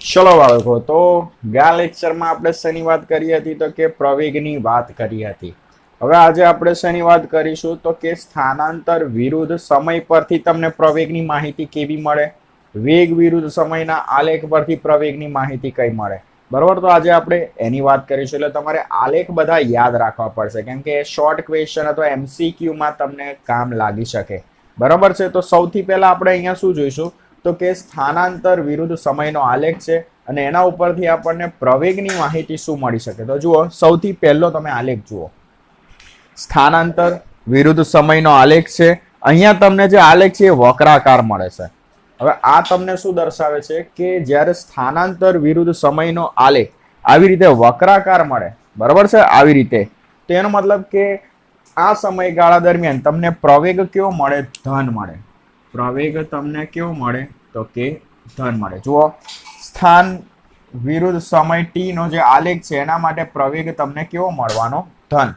ચલો બાળકો, તો ગયા લેક્ચરમાં આપણે શેની વાત કરી હતી? તો કે પ્રવેગની વાત કરી હતી. હવે આજે આપણે શેની વાત કરીશું? તો કે સ્થાનાંતર વિરુદ્ધ સમય પરથી તમને પ્રવેગની માહિતી કેવી મળે, વેગ વિરુદ્ધ સમયના આલેખ પરથી પ્રવેગની માહિતી કઈ મળે. બરોબર, તો આજે આપણે એની વાત કરીશું. એટલે તમારે આલેખ બધા યાદ રાખવા પડશે, કેમ કે શોર્ટ ક્વેશ્ચન અથવા એમસીક્યુમાં તમને કામ લાગી શકે. બરોબર છે. તો સૌથી પહેલા આપણે અહીંયા શું જોઈશું? તો કે સ્થાનાંતર વિરુદ્ધ સમયનો આલેખ છે અને એના ઉપરથી આપણને પ્રવેગની માહિતી શું મળી શકે. તો જુઓ, સૌથી પહેલો તમે આલેખ જુઓ, સ્થાનાંતર વિરુદ્ધ સમયનો આલેખ છે. અહીંયા તમને જે આલેખ છે એ વક્રાકાર મળે છે. હવે આ તમને શું દર્શાવે છે કે જ્યારે સ્થાનાંતર વિરુદ્ધ સમયનો આલેખ આવી રીતે વક્રાકાર મળે, બરાબર છે, આવી રીતે, તો એનો મતલબ કે આ સમયગાળા દરમિયાન તમને પ્રવેગ કેવો મળે? ધન મળે. પ્રવેગ તમને કેવો મળે? તો કે ધન મળે. જુઓ, સ્થાન વિરુદ્ધ સમય ટી નો જે આલેખ છે એના માટે પ્રવેગ તમને કેવો મળવાનો? ધન.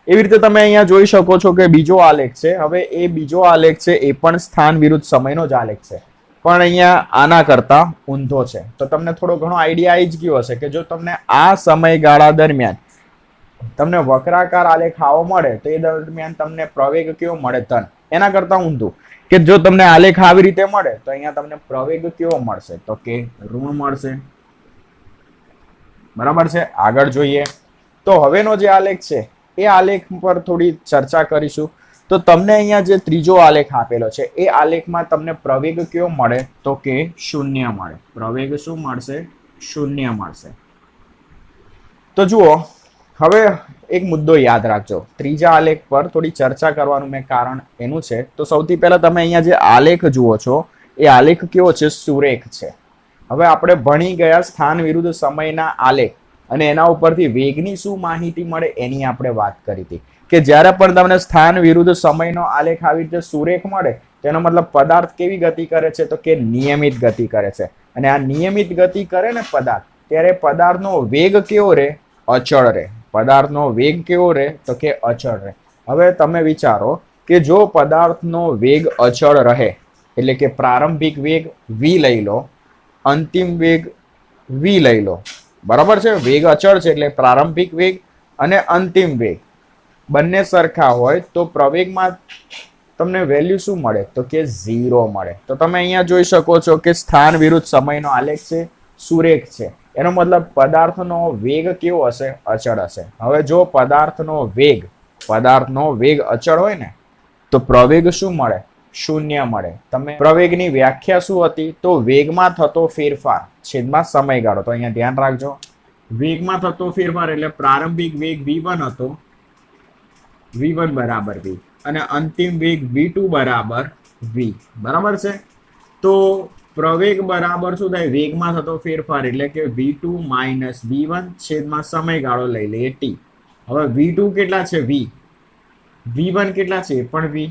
એવી રીતે તમે અહીંયા જોઈ શકો છો કે બીજો આલેખ છે. હવે એ બીજો આલેખ છે એ પણ સ્થાન વિરુદ્ધ સમયનો જ આલેખ છે, પણ અહીંયા આના કરતા ઊંધો છે. તો તમને થોડો ઘણો આઈડિયા આવી જ ગયો હશે કે જો તમને આ સમયગાળા દરમિયાન તમને વક્રાકાર આલેખ આવો મળે તો એ દરમિયાન તમને પ્રવેગ કેવો મળે? ધન. એના કરતા ઊંધું કે જો તમને આલેખ આવી રીતે મળે તો અહીંયા તમને પ્રવેગ કેવો મળશે? તો કે ઋણ મળશે. બરાબર છે. આગળ જોઈએ તો હવેનો જે આલેખ છે એ આલેખ પર થોડી ચર્ચા કરીશું. તો તમને અહીંયા જે ત્રીજો આલેખ આપેલો છે એ આલેખમાં તમને પ્રવેગ કેવો મળે? તો કે શૂન્ય મળે. પ્રવેગ શું મળશે? શૂન્ય મળશે. તો જુઓ, હવે એક મુદ્દો યાદ રાખજો. ત્રીજા આલેખ પર થોડી ચર્ચા કરવાનું મેં કારણ એનું છે. તો સૌથી પહેલા તમે અહીંયા જે આલેખ જુઓ છો એ આલેખ કેવો છે? સુરેખ છે. હવે આપણે ભણી ગયા સ્થાન વિરુદ્ધ સમયના આલેખ અને એના ઉપરથી વેગની શું માહિતી મળે એની આપણે વાત કરી હતી કે જ્યારે પણ તમને સ્થાન વિરુદ્ધ સમયનો આલેખ આવી રીતે સુરેખ મળે તેનો મતલબ પદાર્થ કેવી ગતિ કરે છે? તો કે નિયમિત ગતિ કરે છે. અને આ નિયમિત ગતિ કરે ને પદાર્થ, ત્યારે પદાર્થનો વેગ કેવો રહે? અચળ રહે. પદાર્થનો વેગ કેવો રહે? તો કે અચળ રહે. હવે તમે વિચારો કે જો પદાર્થનો વેગ અચળ રહે એટલે કે પ્રારંભિક વેગ v લઈ લો, અંતિમ વેગ v લઈ લો, બરાબર છે. વેગ અચળ છે એટલે પ્રારંભિક વેગ અને અંતિમ વેગ બંને સરખા હોય તો પ્રવેગમાં તમને વેલ્યુ શું મળે? તો કે 0 મળે. તો તમે અહીંયા જોઈ શકો છો કે સ્થાન વિરુદ્ધ સમયનો આલેખ છે, સુરેખ છે. એનો મતલબ પદાર્થનો વેગ કેવો હશે? અચળ હશે. હવે જો પદાર્થનો વેગ અચળ હોય ને તો પ્રવેગ શું મળે? શૂન્ય મળે. તમે પ્રવેગની વ્યાખ્યા શું હતી? તો વેગમાં થતો ફેરફાર છેદમાં સમયગાળો. તો અહીંયા ધ્યાન રાખજો, વેગમાં થતો ફેરફાર એટલે પ્રારંભિક વેગ v1 હતો, v1 બરાબર v, અને અંતિમ વેગ v2 બરાબર v. બરાબર છે. તો પ્રવેગ બરાબર શું થાય? વેગમાં થતો ફેરફાર એટલે કે v2 માઇનસ v1 છેદમાં સમયગાળો લઈ લઈએ t. હવે v2 કેટલા છે? v. v1 કેટલા છે? પણ v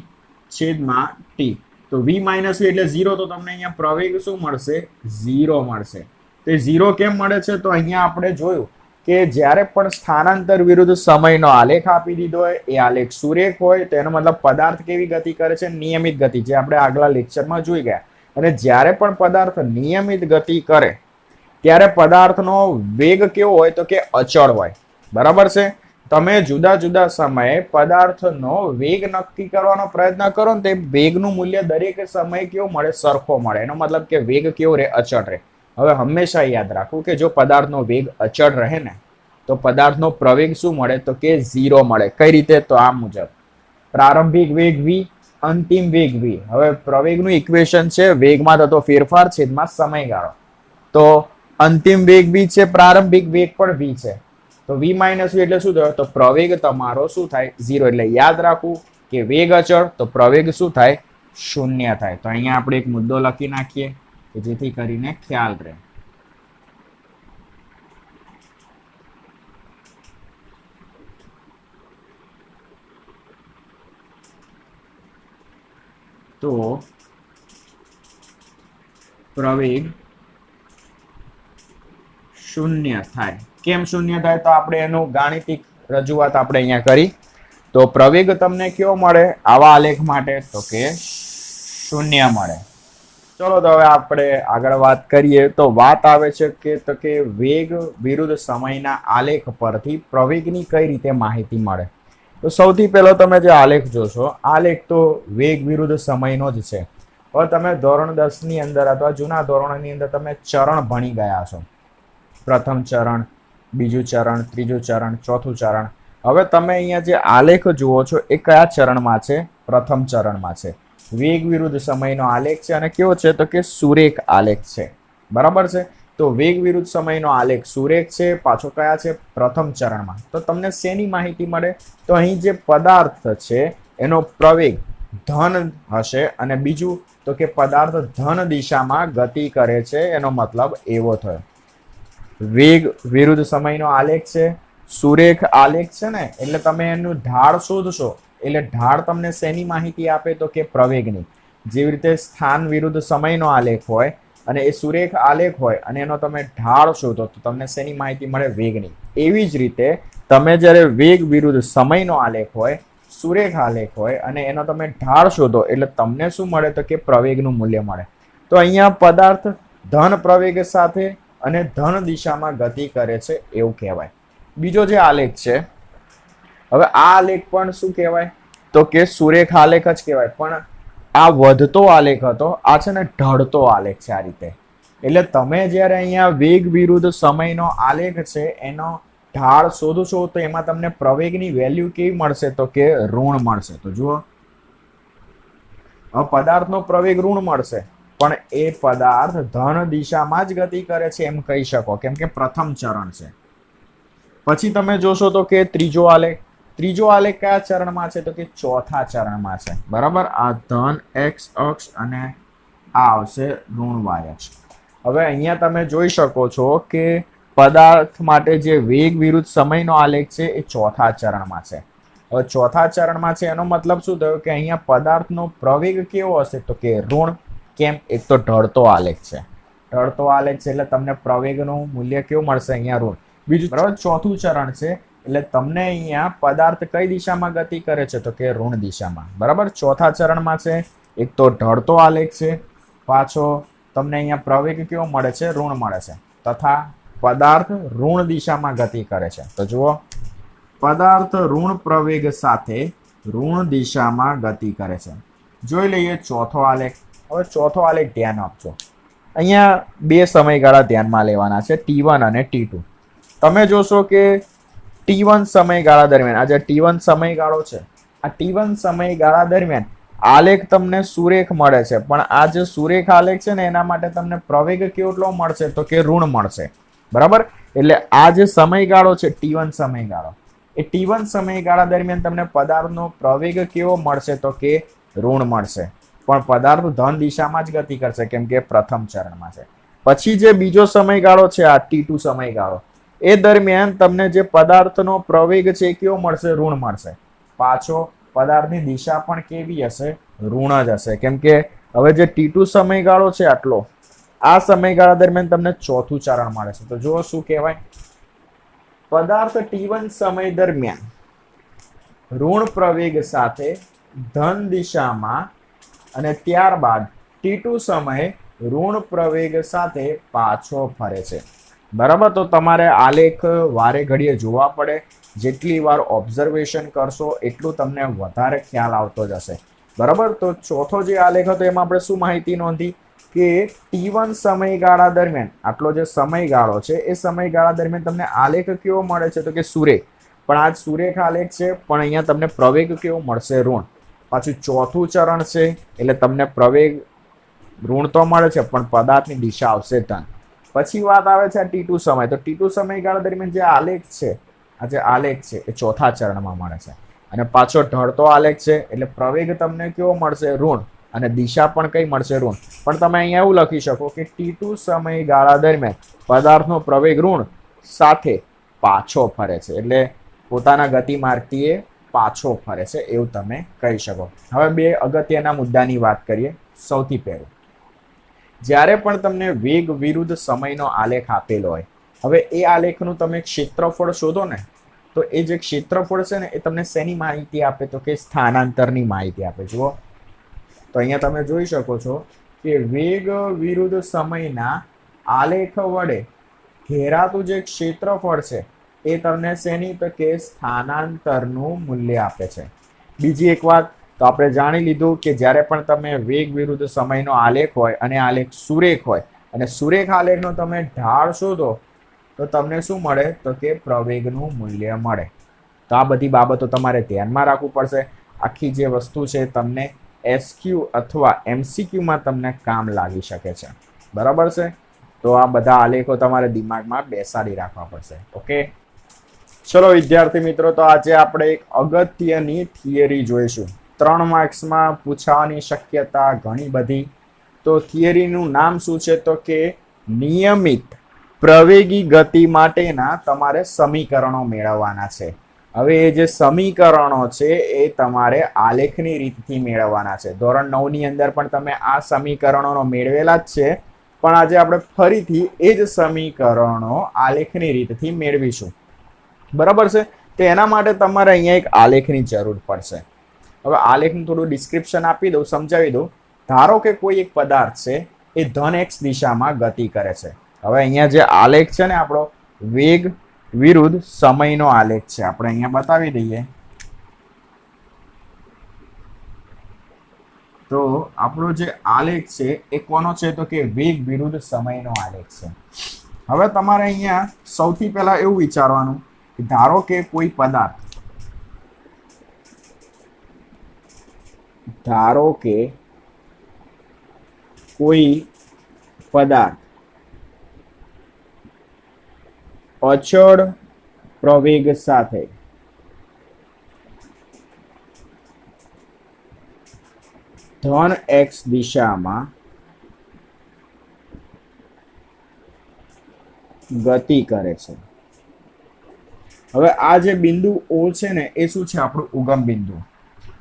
છેદમાં t. તો v માઇનસ v એટલે 0. તો તમને અહીંયા પ્રવેગ શું મળશે? 0 મળશે. તો 0 કેમ મળે છે? તો અહીંયા આપણે જોયું કે જ્યારે પણ સ્થાનાંતર વિરુદ્ધ સમયનો આલેખ આપી દીધો હોય, એ આલેખ સુરેખ હોય, તો એનો મતલબ પદાર્થ કેવી ગતિ કરે છે? નિયમિત ગતિ, જે આપણે આગલા લેક્ચરમાં જોઈ ગયા. અને જ્યારે પણ પદાર્થ નિયમિત ગતિ કરે ત્યારે પદાર્થનો વેગ કેવો હોય? તો કે અચળ હોય. બરાબર છે. તમે જુદા જુદા સમયે પદાર્થનો વેગ નક્કી કરવાનો પ્રયત્ન કરો ને તે વેગનું મૂલ્ય દરેક સમયે કેવું મળે? સરખો મળે. એનો મતલબ કે વેગ કેવો રહે? અચળ રહે. હવે હંમેશા યાદ રાખવું કે જો પદાર્થનો વેગ અચળ રહે ને તો પદાર્થનો પ્રવેગ શું મળે? તો કે 0 મળે. કઈ રીતે? તો આ મુજબ, પ્રારંભિક વેગ v, અંતિમ વેગ v. હવે પ્રવેગનું ઇક્વેશન છે વેગમાં થતો ફેરફાર છેદમાં સમયગાળો. તો અંતિમ વેગ v છે, પ્રારંભિક વેગ પણ v છે. તો v માઇનસ v એટલે શું થયો? તો પ્રવેગ તમારો શું થાય? 0. એટલે યાદ રાખવું કે વેગ અચળ તો પ્રવેગ શું થાય? શૂન્ય થાય. તો અહીંયા આપણે એક મુદ્દો લખી નાખીએ કે જેથી કરીને ખ્યાલ રહે. તો પ્રવેગ શૂન્ય થાય. કેમ શૂન્ય થાય? તો આપણે એનું ગાણિતિક રજૂઆત આપણે અહીંયા કરી. તો પ્રવેગ તમને કેવો મળે આવા આલેખ માટે? તો કે શૂન્ય મળે. ચલો તો હવે આપણે આગળ વાત કરીએ તો વાત આવે છે કે વેગ વિરુદ્ધ સમયના આલેખ પરથી પ્રવેગની કઈ રીતે માહિતી મળે. તો સૌથી પહેલો તમે જે આલેખ જોશો, આલેખ તો વેગ વિરુદ્ધ સમયનો જ છે. હવે તમે ધોરણ 10 ની અંદર અથવા જૂના ધોરણની અંદર તમે ચરણ ભણી ગયા છો. પ્રથમ ચરણ, બીજું ચરણ, ત્રીજું ચરણ, ચોથું ચરણ. હવે તમે અહીંયા જે આલેખ જુઓ છો એ કયા ચરણમાં છે? પ્રથમ ચરણમાં છે. વેગ વિરુદ્ધ સમયનો આલેખ છે અને કેવો છે તો કે સુરેખ આલેખ છે. બરાબર છે. તો વેગ વિરુદ્ધ સમયનો આલેખ સુરેખ છે, પાછો કયા છે? પ્રથમ ચરણમાં. તો તમને શેની માહિતી મળે? તો અહીં જે પદાર્થ છે એનો પ્રવેગ ધન હશે અને બીજું તો કે પદાર્થ ધન દિશામાં ગતિ કરે છે, એનો મતલબ એવો થયો. વેગ વિરુદ્ધ સમયનો આલેખ છે, સુરેખ આલેખ છે ને, એટલે તમે એનું ઢાળ શોધશો. એટલે ઢાળ તમને શેની માહિતી આપે તો કે પ્રવેગની. જેવી રીતે સ્થાન વિરુદ્ધ સમયનો આલેખ હોય અને એ સુરેખ આલેખ હોય અને એનો તમે ઢાળ શોધો તો તમને શેની માહિતી મળે? વેગની. એવી જ રીતે તમે જ્યારે વેગ વિરુદ્ધ સમયનો આલેખ હોય, સુરેખ આલેખ હોય અને એનો તમે ઢાળ શોધો એટલે તમને શું મળે તો કે પ્રવેગનું મૂલ્ય મળે. તો અહીંયા પદાર્થ ધન પ્રવેગ સાથે અને ધન દિશામાં ગતિ કરે છે એવું કહેવાય. બીજો જે આલેખ છે, હવે આ આલેખ પણ શું કહેવાય તો કે સુરેખ આલેખ જ કહેવાય, પણ આ વધતો આલેખ હતો, આ છે ને ઢળતો આલેખ છે આ રીતે. એટલે તમે જ્યારે અહીંયા વેગ વિરુદ્ધ સમયનો આલેખ છે એનો ઢાળ શોધશો તો એમાં તમને પ્રવેગની વેલ્યુ કેવી મળશે તો કે ઋણ મળશે. તો જુઓ, હવે પદાર્થનો પ્રવેગ ઋણ મળશે પણ એ પદાર્થ ધન દિશામાં જ ગતિ કરે છે એમ કહી શકો, કેમ કે પ્રથમ ચરણ છે. પછી તમે જોશો તો કે ત્રીજો આલેખ. ત્રીજો આલેખ કયા ચરણમાં છે તો કે ચોથા ચરણમાં છે. બરાબર. આ ધન એક્સ અક્ષ અને આ આવશે ઋણ વાય અક્ષ. હવે અહીંયા તમે જોઈ શકો છો કે પદાર્થ માટે જે વેગ વિરુદ્ધ સમયનો આલેખ છે એ ચોથા ચરણમાં છે. હવે ચોથા ચરણમાં છે એનો મતલબ શું થયો કે અહીંયા પદાર્થનો પ્રવેગ કેવો હશે તો કે ઋણ. કેમ? એક તો ઢળતો આલેખ છે. ઢળતો આલેખ છે એટલે તમને પ્રવેગનું મૂલ્ય કેવું મળશે? અહીંયા ઋણ. બીજું બરાબર ચોથું ચરણ છે એટલે તમને અહીંયા પદાર્થ કઈ દિશામાં ગતિ કરે છે તો કે ઋણ દિશામાં. બરાબર. ચોથા ચરણમાં છે. એક તો ઢળતો આલેખ છે, પાછો તમને અહીંયા પ્રવેગ કેવો મળે છે? ઋણ મળે છે, તથા પદાર્થ ઋણ દિશામાં ગતિ કરે છે. તો જુઓ, પદાર્થ ઋણ પ્રવેગ સાથે ઋણ દિશામાં ગતિ કરે છે. જોઈ લઈએ ચોથો આલેખ. હવે ચોથો આલેખ ધ્યાન આપજો. અહીંયા બે સમયગાળા ધ્યાનમાં લેવાના છે, T1 અને T2. તમે જોશો કે T1 સમયગાળા દરમિયાન, આ જે T1 સમયગાળો છે, આ T1 સમયગાળા દરમિયાન આલેખ તમને સુરેખ મળે છે, પણ આ જે સુરેખ આલેખ છે ને એના માટે તમને પ્રવેગ કેટલો મળશે તો કે ઋણ મળશે. બરાબર. એટલે આ જે સમયગાળો છે T1 સમયગાળો, એ T1 સમયગાળા દરમિયાન તમને પદાર્થનો પ્રવેગ કેવો મળશે તો કે ઋણ મળશે, પણ પદાર્થ ધન દિશામાં જ ગતિ કરશે કેમ કે પ્રથમ ચરણમાં છે. પછી જે બીજો સમયગાળો છે આ T2 સમયગાળો, એ દરમિયાન તમને જે પદાર્થનો પ્રવેગ છે કેવો મળશે? ઋણ મળશે. પાછો પદાર્થની દિશા પણ કેવી હશે? ઋણ જ હશે, કેમ કે હવે જે T2 સમયગાળો છે આટલો, આ સમયગાળા દરમિયાન તમને ચોથું ચરણ મળે છે. તો જુઓ શું કહેવાય, પદાર્થ T1 સમય દરમિયાન ઋણ પ્રવેગ સાથે ધન દિશામાં અને ત્યારબાદ T2 સમયે ઋણ પ્રવેગ સાથે પાછો ફરે છે. બરાબર. તો તમારે આલેખ વારે ઘડીએ જોવા પડે. જેટલી વાર ઓબ્ઝર્વેશન કરશો એટલું તમને વધારે ખ્યાલ આવતો જશે. બરાબર. તો ચોથો જે આલેખ હતો એમાં આપણે શું માહિતી નોંધી કે T1 સમયગાળા દરમિયાન આટલો જે સમયગાળો છે એ સમયગાળા દરમિયાન તમને આલેખ કેવો મળે છે તો કે સુરેખ. પણ આ સુરેખ આલેખ છે, પણ અહીંયા તમને પ્રવેગ કેવો મળશે? ઋણ. પાછું ચોથું ચરણ છે એટલે તમને પ્રવેગ ઋણ તો મળે છે પણ પદાર્થની દિશા આવશે ધન. પછી વાત આવે છે આ T2 સમય. તો T2 સમયગાળા દરમિયાન જે આલેખ છે, આ જે આલેખ છે એ ચોથા ચરણમાં મળે છે અને પાછો ઢળતો આલેખ છે એટલે પ્રવેગ તમને કેવો મળશે? ઋણ, અને દિશા પણ કઈ મળશે? ઋણ. પણ તમે અહીંયા એવું લખી શકો કે T2 સમયગાળા દરમિયાન પદાર્થનો પ્રવેગ ઋણ સાથે પાછો ફરે છે, એટલે પોતાના ગતિમાર્ગથી પાછો ફરે છે એવું તમે કહી શકો. હવે બે અગત્યના મુદ્દાની વાત કરીએ. સૌથી પહેલું, જ્યારે પણ તમને વેગ વિરુદ્ધ સમયનો આલેખ આપેલો હોય, હવે એ આલેખનું તમે ક્ષેત્રફળ શોધો ને, તો એ જે ક્ષેત્રફળ છે ને એ તમને શેની માહિતી આપે તો કે સ્થાનાંતરની માહિતી આપે. જુઓ, તો અહીંયા તમે જોઈ શકો છો કે વેગ વિરુદ્ધ સમયના આલેખ વડે ઘેરાતું જે ક્ષેત્રફળ છે એ તમને શેની તો કે સ્થાનાંતરનું મૂલ્ય આપે છે. બીજી એક વાત તો આપણે જાણી લીધું કે જ્યારે પણ તમે વેગ વિરુદ્ધ સમયનો આલેખ હોય અને આલેખ સુરેખ હોય અને સુરેખ આલેખનો તમે ઢાળ શોધો તો તમને શું મળે તો કે પ્રવેગનું મૂલ્ય મળે. તો આ બધી બાબતો તમારે ધ્યાનમાં રાખવું પડશે. આખી જે વસ્તુ છે તમને એસક્યુ અથવા એમસીક્યુમાં તમને કામ લાગી શકે છે. બરાબર છે. તો આ બધા આલેખો તમારે દિમાગમાં બેસાડી રાખવા પડશે. ઓકે, ચલો વિદ્યાર્થી મિત્રો, તો આજે આપણે એક અગત્યની થિયરી જોઈશું. 3 માર્ક્સમાં પૂછાવાની શક્યતા ઘણી બધી. તો થિયરીનું નામ શું છે તો કે નિયમિત પ્રવેગી ગતિ માટેના તમારે સમીકરણો મેળવવાના છે. હવે એ જે સમીકરણો છે એ તમારે આલેખની રીતથી મેળવવાના છે. ધોરણ 9 ની અંદર પણ તમે આ સમીકરણોનો મેળવેલા જ છે, પણ આજે આપણે ફરીથી એ જ સમીકરણો આલેખની રીતથી મેળવીશું. બરાબર છે. તો એના માટે તમારે અહીંયા એક આલેખની જરૂર પડશે. હવે આલેખનું થોડું ડિસ્ક્રિપ્શન આપી દઉં, સમજાવી દઉં. ધારો કે કોઈ એક પદાર્થ છે એ ધન x દિશામાં ગતિ કરે છે. હવે અહીંયા જે આલેખ છે ને આપણો વેગ વિરુદ્ધ સમયનો આલેખ છે, આપણે અહીંયા બતાવી દઈએ. તો આપણો જે આલેખ છે એ કોનો છે તો કે વેગ વિરુદ્ધ સમયનો આલેખ છે. હવે તમારે અહીંયા સૌથી પહેલા એવું વિચારવાનું કે ધારો કે કોઈ પદાર્થ, અચળ પ્રવેગ સાથે ધન x દિશામાં ગતિ કરે છે. હવે આ જે બિંદુ O છે ને એ શું છે આપણું ઉગમ બિંદુ.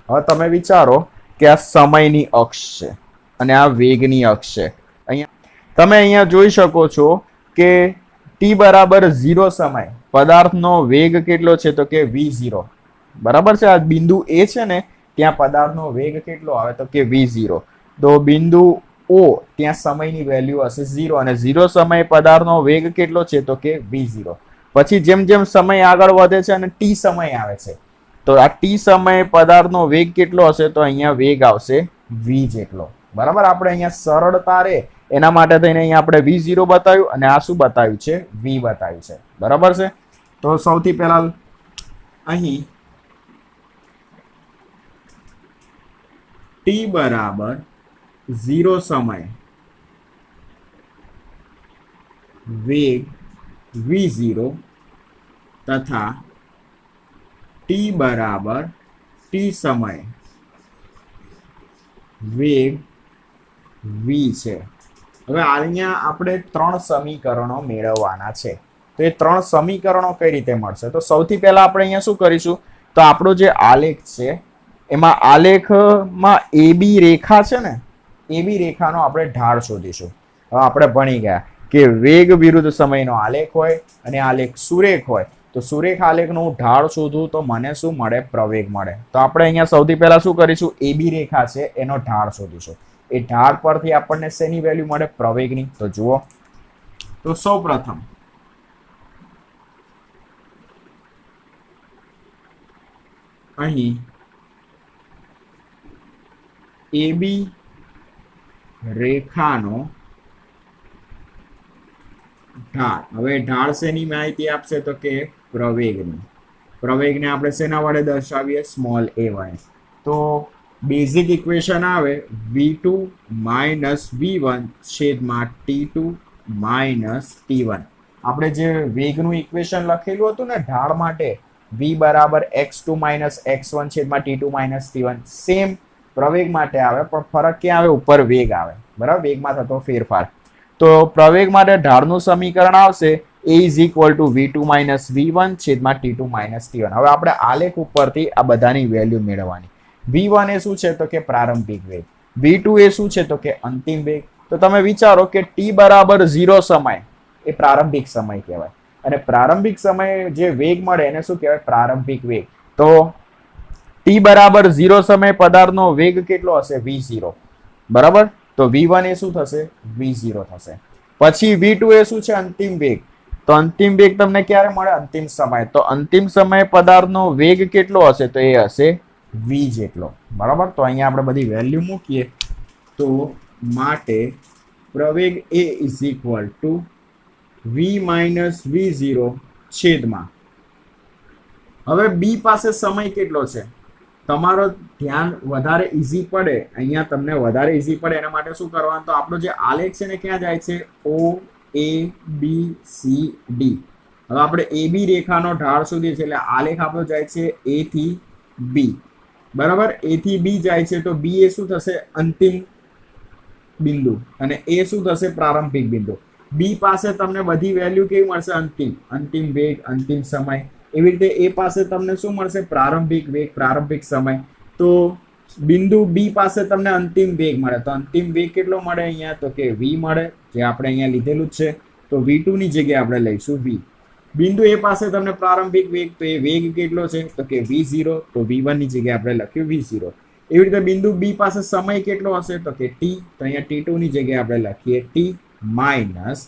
હવે તમે વિચારો કે આ સમયની અક્ષ છે અને આ વેગની અક્ષ છે. તમે અહીંયા જોઈ શકો છો કે t બરાબર 0 સમય પદાર્થનો વેગ કેટલો છે તો કે v0. બરાબર છે. આ બિંદુ A છે ને ત્યાં પદાર્થનો વેગ કેટલો આવે તો કે v0. તો બિંદુ O ત્યાં સમયની વેલ્યુ હશે 0 અને 0 સમય પદાર્થનો વેગ કેટલો છે તો કે v0. પછી જેમ જેમ સમય આગળ વધે છે અને t સમય આવે છે તો આ t સમય પદાર્થનો વેગ કેટલો હશે તો અહીંયા વેગ આવશે v જેટલો. બરાબર. આપણે અહીંયા સરળતા રહે એના માટે થઈને અહીંયા આપણે v0 બતાવ્યું અને આ શું બતાવ્યું છે v બતાવ્યું છે. બરાબર છે. તો સૌથી પહેલા અહીં t બરાબર 0 સમય વેગ v0 તથા t બરાબર t સમય વેગ v છે. હવે અહીંયા આપણે 3 સમીકરણો મેળવવાના છે. તો એ 3 સમીકરણો કઈ રીતે મળશે? તો સૌથી પહેલા આપણે અહીંયા શું કરીશું તો આપણો જે આલેખ છે એમાં આલેખમાં AB રેખા છે ને, AB રેખાનો આપણે ઢાળ શોધીશું. હવે આપણે ભણી ગયા કે વેગ વિરુદ્ધ સમયનો આલેખ હોય અને આલેખ સુરેખ હોય તો સુરેખ આલેખનું ઢાળ શોધવું તો મને શું મળે? પ્રવેગ મળે. તો આપણે અહીંયા સૌથી પહેલા શું કરીશું? AB રેખા છે એનો ઢાળ શોધીશું. એ ઢાળ પરથી આપણને શેની વેલ્યુ મળે? પ્રવેગની. તો જુઓ, તો સૌ પ્રથમ અહીં AB રેખાનો ઢાળ. હવે ઢાળ શેની માહિતી આપશે તો કે પ્રવેગની. પ્રવેગને આપણે શેના વડે દર્શાવીએ? સ્મોલ a વડે. તો બેઝિક ઇક્વેશન આવે v2 માઇનસ v1 છેદમાં t2 માઇનસ t1. આપણે જે વેગનું ઇક્વેશન લખેલું હતું ને ઢાળ માટે, v બરાબર x2 માઇનસ x1 છેદમાં t2 માઇનસ t1, સેમ પ્રવેગ માટે આવે, પણ ફરક ક્યાં આવે? ઉપર વેગ આવે. બરાબર, વેગમાં થતો ફેરફાર. તો પ્રવેગ માટે ઢાળનું સમીકરણ આવશે a is equal two v2 minus v1 છેદમાં t2 માઇનસ t1. હવે આપણે આલેખ ઉપરથી આ બધાની વેલ્યુ મેળવવાની. v1 એ શું છે તો કે પ્રારંભિક વેગ, v2 એ શું છે તો કે અંતિમ વેગ. તો તમે વિચારો કે t બરાબર 0 સમય એ પ્રારંભિક સમય કહેવાય અને પ્રારંભિક સમયે જે વેગ મળે એને શું કહેવાય? પ્રારંભિક વેગ. તો t બરાબર 0 સમય પદાર્થનો વેગ કેટલો હશે? v0. બરાબર. તો v1 એ શું થશે v0 થશે. પછી v2 એ શું છે અંતિમ વેગ. તો અંતિમ વેગ તમને ક્યારે મળે અંતિમ સમય. તો અંતિમ સમય પદાર્થનો વેગ કેટલો હશે તો એ હશે v જેટલો. બરાબર. તો અહીંયા આપણે બધી વેલ્યુ મૂકીએ તો માટે પ્રવેગ a is equal two v minus v0 છેદમાં. હવે બી પાસે સમય કેટલો છે તમારો ધ્યાન વધારે ઈઝી પડે, અહીંયા તમને વધારે ઈઝી પડે એના માટે શું કરવાનું, તો આપણો જે આલેખ છે ને ક્યાં જાય છે ઓ એ બી સી ડી. હવે આપણે એ બી રેખાનો ઢાળ શોધીએ છીએ એટલે આલેખ આપણો જાય છે એ થી બી. બરાબર. એ થી બી જાય છે તો બી એ શું થશે અંતિમ બિંદુ અને એ શું થશે પ્રારંભિક બિંદુ. બી પાસે તમને બધી વેલ્યુ કેવી મળશે અંતિમ વેગ અંતિમ સમય. એવી રીતે એ પાસે તમને શું મળશે પ્રારંભિક વેગ પ્રારંભિક સમય. તો બિંદુ બી પાસે તમને અંતિમ વેગ મળે તો અંતિમ વેગ કેટલો મળે અહીંયા તો કે v મળે જે આપણે અહીંયા લીધેલું જ છે. તો v2 ની જગ્યાએ આપણે લઈશું v. બિંદુ એ પાસે તમને પ્રારંભિક વેગ તો એ વેગ કેટલો છે તો કે v0 તો v1 ની જગ્યાએ આપણે લખ્યું v0. એવી રીતે બિંદુ બી પાસે સમય કેટલો હશે તો કે t તો અહીંયા t2 ની જગ્યાએ આપણે લખીએ t માઇનસ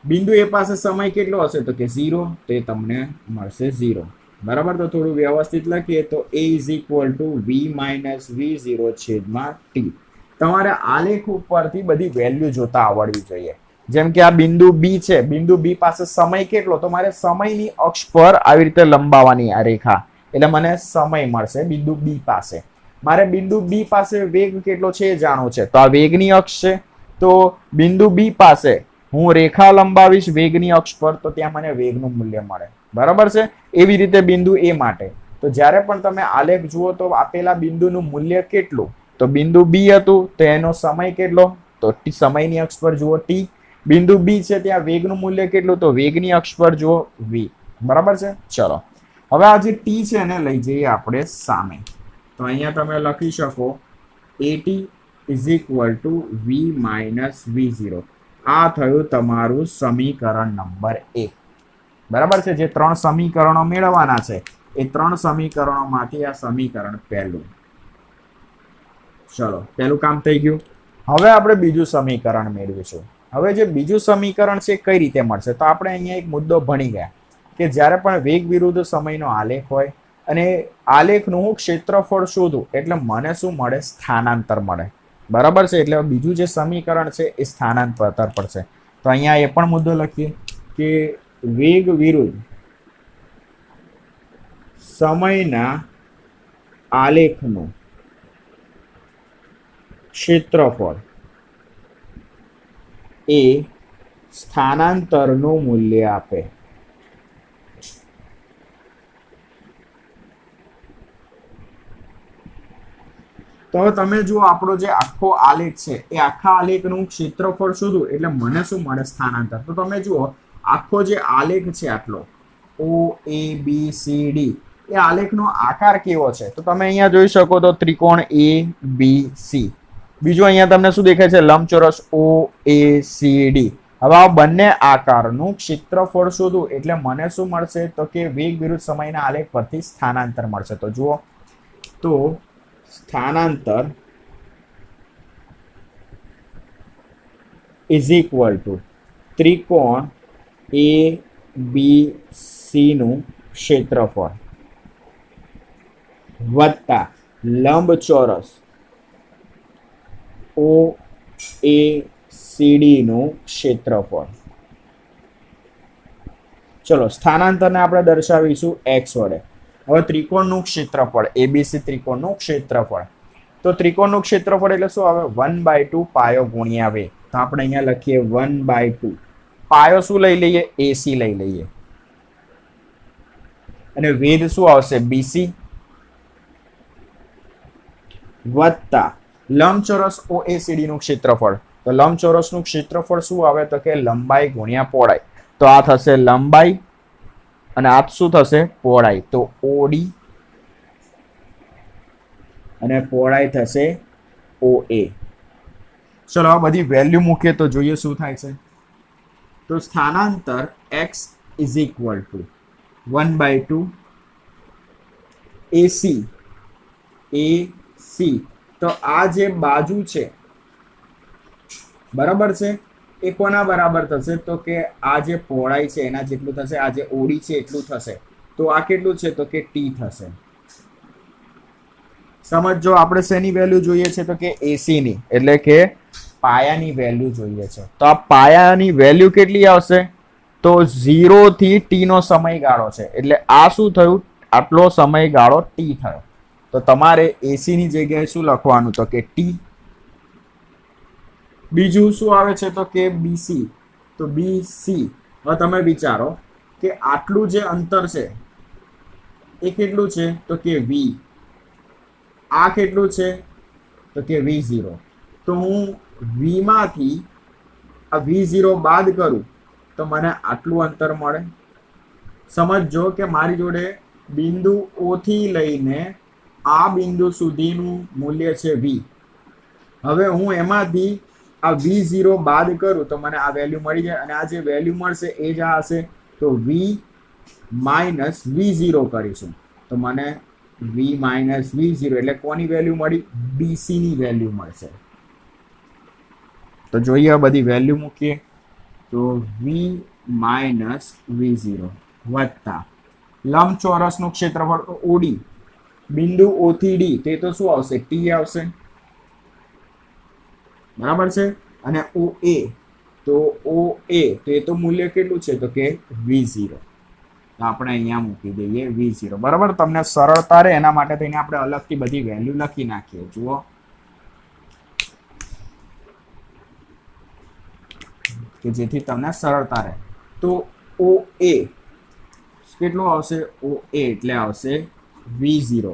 બિંદુ એ પાસે સમય કેટલો હશે તો કે 0 તો એ તમને મળશે 0. બરાબર. તો થોડું વ્યવસ્થિત લખીએ તો a is equal two v minus v0 છેદમાં t. તમારે આલેખ ઉપરથી બધી વેલ્યુ જોતા આવડવી જોઈએ. જેમ કે આ બિંદુ બી છે, બિંદુ બી પાસે સમય કેટલો તો મારે સમયની અક્ષ પર આવી રીતે લંબાવવાની આ રેખા એટલે મને સમય મળશે બિંદુ બી પાસે. મારે બિંદુ બી પાસે વેગ કેટલો છે એ જાણવું છે તો આ વેગની અક્ષ છે. તો બિંદુ બી પાસે હું રેખા લંબાવીશ વેગની અક્ષ પર તો ત્યાં મને વેગનું મૂલ્ય મળે. બરાબર છે. એવી રીતે બિંદુ એ માટે તો જ્યારે પણ તમે આલેખ જુઓ તો આપેલા બિંદુનું મૂલ્ય કેટલું તો બિંદુ બી હતું તો એનો સમય કેટલો તો સમયની અક્ષ પર જુઓ t. બિંદુ બી છે ત્યાં વેગનું મૂલ્ય કેટલું તો વેગની અક્ષ પર જુઓ v. બરાબર છે. ચલો હવે આ જે t છે એને લઈ જઈએ આપણે સામે. તો અહીંયા તમે લખી શકો at is equal two v minus v0. આ થયું તમારું સમીકરણ નંબર 1. બરાબર છે. જે 3 સમીકરણો મેળવવાના છે એ 3 સમીકરણોમાંથી આ સમીકરણ પહેલું. ચલો પહેલું કામ થઈ ગયું. હવે આપણે બીજું સમીકરણ મેળવીશું. હવે જે બીજું સમીકરણ છે કઈ રીતે મળશે તો આપણે અહીંયા એક મુદ્દો ભણી ગયા કે જ્યારે પણ વેગ વિરુદ્ધ સમયનો આલેખ હોય અને આલેખનું હું ક્ષેત્રફળ શોધું એટલે મને શું મળે સ્થાનાંતર મળે. બરાબર છે. એટલે બીજું જે સમીકરણ છે એ સ્થાનાંતર પડશે. તો અહીંયા એ પણ મુદ્દો લખીએ કે વેગ વિરુદ્ધ સમયના આલેખનું ક્ષેત્રફળ એ સ્થાનાંતરનું મૂલ્ય આપે. તો હવે તમે જુઓ આપણો જે આખો આલેખ છે એ આખા આલેખનું ક્ષેત્રફળ શોધું એટલે મને શું મળે સ્થાનાંતર. તો તમે જુઓ આખો જે આલેખ છે આટલો ઓ એ બી સી ડી એ આલેખનો આકાર કેવો છે તો તમે અહીંયા જોઈ શકો તો ત્રિકોણ એ બી સી. બીજું અહીંયા તમને શું દેખાય છે લંબચોરસ ઓ એ સી ડી. હવે આ બંને આકારનું ક્ષેત્રફળ શોધું એટલે મને શું મળશે તો કે વેગ વિરુદ્ધ સમયના આલેખ પરથી સ્થાનાંતર મળશે. તો જુઓ તો સ્થાનાંતર ઇઝ ઇક્વલ ટુ ત્રિકોણ એ બી સી નું ક્ષેત્રફળ વત્તા લંબચોરસ ઓ એ સી ડી નું ક્ષેત્રફળ. ચલો સ્થાનાંતરને આપણે દર્શાવીશું x વડે. હવે ત્રિકોણનું ક્ષેત્રફળ એબીસી ત્રિકોણનું ક્ષેત્રફળ તો ત્રિકોણનું ક્ષેત્રફળ એટલે શું આવે 1/2 પાયો ગુણ્યા વેગ. તો આપણે અહીંયા લખીએ 1/2 પાયો શું લઈ લઈએ એસી લઈ લઈએ અને વેગ શું આવશે બીસી વત્તા લંબચોરસ ઓએસીડી નું ક્ષેત્રફળ. તો લંબચોરસનું ક્ષેત્રફળ શું આવે તો કે લંબાઈ ગુણ્યા પહોળાઈ. તો આ થશે લંબાઈ અને આ શું થશે પહોળાઈ. તો ઓડી અને પહોળાઈ થશે ઓએ. ચલો આ બધી વેલ્યુ મૂકીએ તો જોઈએ શું થાય છે. તો સ્થાનાંતર x ઇઝ ઇક્વલ ટુ 1/2 એસી. તો આ જે બાજુ છે બરાબર છે. એ કોના બરાબર થશે તો કે આ જે પહોળાઈ છે એના જેટલું થશે, આ જે ઓડી છે એટલું થશે. તો આ કેટલું છે તો કે ટી થશે. સમજો આપણે શેની વેલ્યુ જોઈએ છે તો કે એસી ની, એટલે કે પાયાની વેલ્યુ જોઈએ છે. તો આ પાયાની વેલ્યુ કેટલી આવશે તો 0 થી ટી નો સમયગાળો છે, એટલે આ શું થયું, આટલો સમયગાળો ટી થયો. તો તમારે એસી ની જગ્યાએ શું લખવાનું તો કે ટી. બીજું શું આવે છે તો કે બીસી. તો બીસી, હવે તમે વિચારો કે આટલું જે અંતર છે એ કેટલું છે તો કે વી. આ કેટલું છે તો કે V0. તો હું V માંથી આ V0 બાદ કરું તો મને આટલું અંતર મળે. સમજો કે મારી જોડે બિંદુ O થી લઈને આ બિંદુ સુધીનું મૂલ્ય છે V. હવે હું એમાંથી આ V0 બાદ કરું તો મને આ વેલ્યુ મળી જાય, અને આ જે વેલ્યુ મળશે એ જ આ હશે. તો V માઇનસ V0 કરીશું તો મને V માઇનસ V0 એટલે કોની વેલ્યુ મળી, BC ની વેલ્યુ મળશે. તો જોઈએ બધી વેલ્યુ મૂકીએ તો V માઇનસ V0 વત્તા લંબચોરસનું ક્ષેત્રફળ તો OD, બિંદુ O થી D તે તો શું આવશે T આવશે, બરાબર છે. અને OA, તો OA તો એ તો મૂલ્ય કેટલું છે તો કે V0. તો આપણે અહીંયા મૂકી દઈએ V0. બરાબર, તમને સરળતા રહે એના માટે થઈને આપણે અલગથી બધી વેલ્યુ લખી નાખીએ. જુઓ કે જેથી તમને સરળતા રહે. તો OA કેટલું આવશે, OA એટલે આવશે V0,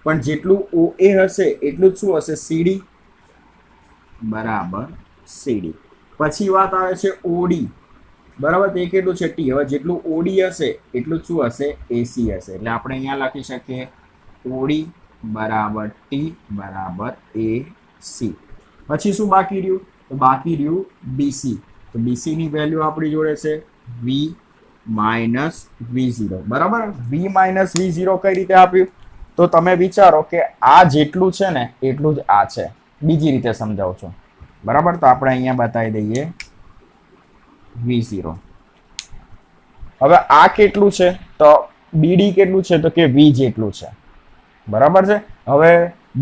પણ જેટલું OA હશે એટલું જ શું હશે CD, બરાબર CD. પછી વાત આવે છે OD, બરાબર, તે કેટલું છે ટી. હવે જેટલું OD હશે એટલું જ શું હશે AC હશે, એટલે આપણે અહીંયા લખી શકીએ OD બરાબર ટી બરાબર AC. પછી શું બાકી રહ્યું તો બાકી રહ્યું BC. તો BC ની વેલ્યુ આપણી જોડે છે V માઇનસ V0. બરાબર, V માઇનસ V0 કઈ રીતે આપ્યું તો તમે વિચારો કે આ જેટલું છે ને એટલું જ આ છે. બીજી રીતે સમજાવું છું. બરાબર, તો આપણે અહીંયા બતાવી દઈએ V0. હવે આ કેટલું છે તો BD કેટલું છે તો કે V જેટલું છે. બરાબર છે. હવે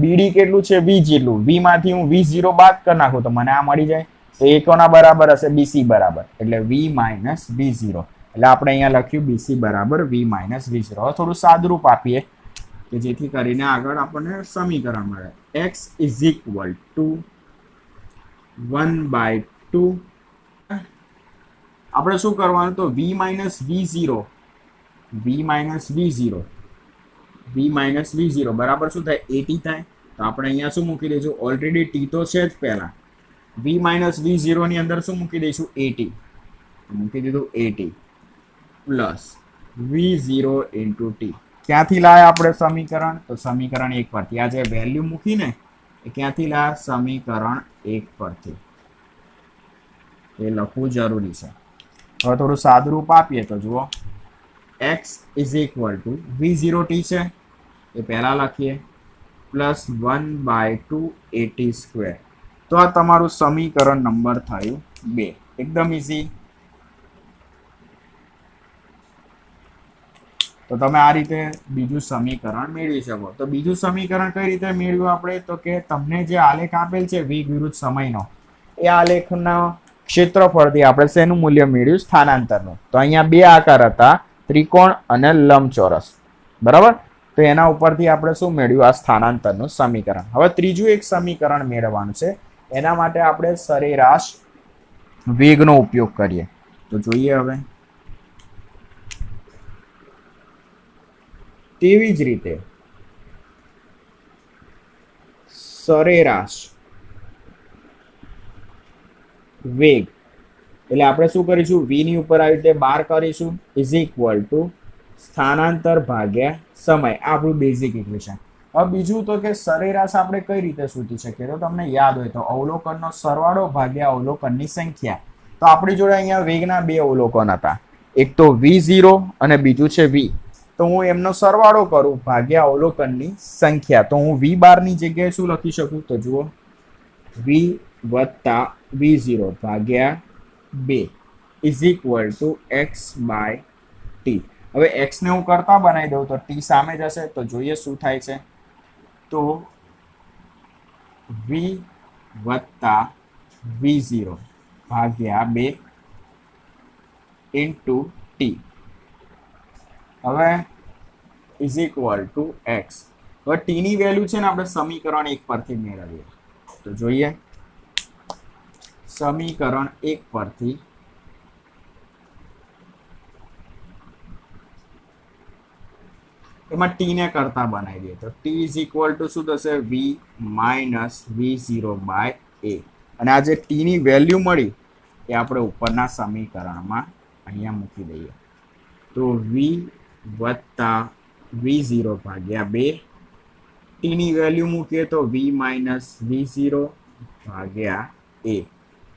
BD કેટલું છે V જેટલું. V માંથી હું V0 બાદ કરી નાખું તો મને આ મળી જાય. તો એ કોના બરાબર હશે, BC બરાબર, એટલે V માઇનસ V0. એટલે આપણે અહીંયા લખ્યું BC બરાબર V માઇનસ V0. હવે થોડું સાદુરૂપ આપીએ કે જેથી કરીને આગળ આપણને સમીકરણ મળે. X is equal two 1/2. આપણે શું કરવાનું તો V માઇનસ V0 બરાબર શું થાય, 80 થાય. તો આપણે અહીંયા શું મૂકી દઈશું, ઓલરેડી ટી તો છે જ પહેલા. V માઇનસ V0 ની અંદર શું મૂકી દઈશું 80, મૂકી દીધું 80 પ્લસ V0 ઇન્ટુ ટી. ક્યાંથી લાયા આપણે સમીકરણ તો સમીકરણ 1 પરથી. આ જે વેલ્યુ મૂકીને એ ક્યાંથી લાયા, સમીકરણ 1 પરથી. એ લખવું જરૂરી છે. હવે થોડું સાદુરૂપ આપીએ તો જુઓ, x is equal two V0t છે એ પહેલા લખીએ પ્લસ 1/2 80². તો આ તમારું સમીકરણ નંબર થયું 2. એકદમ ઇઝી. તો તમે આ રીતે બીજું સમીકરણ મેળવી શકો. તો બીજું સમીકરણ કઈ રીતે મેળવ્યું આપણે તો કે તમને જે આલેખ આપેલ છે V વિરુદ્ધ સમયનો, એ આલેખના ક્ષેત્રફળથી આપણે શેનું મૂલ્ય મેળવ્યું, સ્થાનાંતરનું. તો અહીંયા બે આકાર હતા, ત્રિકોણ અને લંબચોરસ. બરાબર, તો એના ઉપરથી આપણે શું મેળવ્યું, આ સ્થાનાંતરનું સમીકરણ. હવે ત્રીજું એક સમીકરણ મેળવવાનું છે. એના માટે આપણે સરેરાશ વેગનો ઉપયોગ કરીએ. તો જોઈએ હવે. તેવી જ રીતે સરેરાશ વેગ એટલે આપણે શું કરીશું, V ની ઉપર આવી રીતે 12 કરીશું ઇઝ ઇક્વલ ટુ સ્થાનાંતર ભાગ્યા સમય. આ આપણું બેઝિક ઇક્વેશન. હવે બીજું તો કે સરેરાશ આપણે કઈ રીતે શોધી શકીએ તો તમને યાદ હોય તો અવલોકનનો સરવાળો ભાગ્યા અવલોકનની સંખ્યા. તો આપણી જોડે અહીંયા વેગના બે અવલોકન હતા, એક તો V0 અને બીજું છે V. તો હું એમનો સરવાળો કરું ભાગ્યા અવલોકનની સંખ્યા. તો હું V12 ની જગ્યાએ શું લખી શકું તો જુઓ, V વત્તા v0 ભાગ્યા 2 is equal to x by t. હવે x ને હું કરતા બનાવી દઉં તો t સામે જશે, તો જોઈએ શું થાય છે. તો v વત્તા v0 ભાગ્યા 2 ઇન્ટુ ટી. હવે ઇઝ ઇક્વલ ટુ એક્સ. હવે ટી ની વેલ્યુ છે ને આપણે સમીકરણ 1 પરથી મેળવીએ. તો જોઈએ સમીકરણ 1 પરથી એમાં ટી ને કરતા બનાવી દઈએ તો ટી ઇઝ ઇક્વલ ટુ શું થશે, વી માઇનસ v0 બાય એ. અને આ જે ટી ની વેલ્યુ મળી એ આપણે ઉપરના સમીકરણમાં અહીંયા મૂકી દઈએ. તો v વત્તા v0 ભાગ્યા 2, ટી ની વેલ્યુ મૂકીએ તો v માઇનસ v0 ભાગ્યા a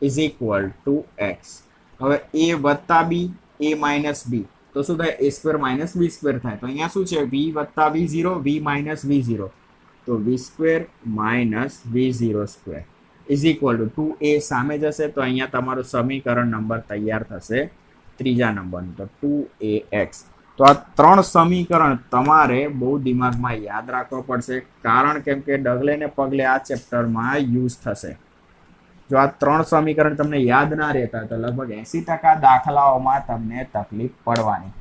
is equal two x. હવે a વત્તા b, a માઇનસ b, તો શું થાય, a square minus b square થાય. તો અહીંયા શું છે, v વત્તા v0, v માઇનસ v0, તો v square minus v0 square is equal two 2a સામે જશે, તો અહીંયા તમારું સમીકરણ નંબર તૈયાર થશે ત્રીજા નંબરનું, તો 2ax. તો આ 3 સમીકરણ તમારે બહુ દિમાગમાં યાદ રાખવા પડશે, કારણ કેમ કે ડગલે ને પગલે આ ચેપ્ટરમાં યુઝ થશે. જો આ 3 સમીકરણ તમને યાદ ના રહેતા તો લગભગ 80% દાખલાઓમાં તમને તકલીફ પડવાની.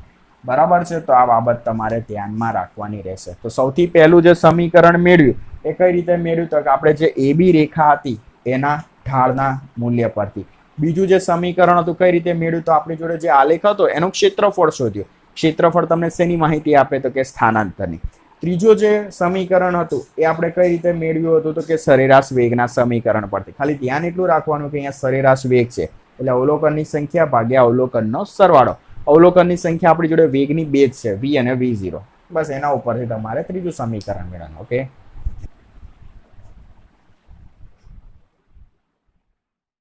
બરાબર છે, તો આ બાબત તમારે ધ્યાનમાં રાખવાની રહેશે. તો સૌથી પહેલું જે સમીકરણ મેળવ્યું એ કઈ રીતે મેળવ્યું, તો કે આપણે જે AB રેખા હતી એના ઢાળના મૂલ્ય પરથી. બીજું જે સમીકરણ હતું કઈ રીતે મેળવ્યું, તો આપણી જોડે જે આલેખ હતો એનું ક્ષેત્રફળ શોધ્યું. ક્ષેત્રફળ તમને શેની માહિતી આપે, તો કે સ્થાનાંતરની. ત્રીજું જે સમીકરણ હતું એ આપણે કઈ રીતે મેળવ્યું હતું, તો કે સરેરાશ વેગના સમીકરણ પરથી. ખાલી ધ્યાન એટલું રાખવાનું કે અહીંયા સરેરાશ વેગ છે એટલે અવલોકનની સંખ્યા ભાગ્યા અવલોકનનો સરવાળો. અવલોકનની સંખ્યા આપણી જોડે વેગની 2 જ છે, v અને v0. બસ એના ઉપરથી તમારે ત્રીજું સમીકરણ મેળવવાનું. ઓકે.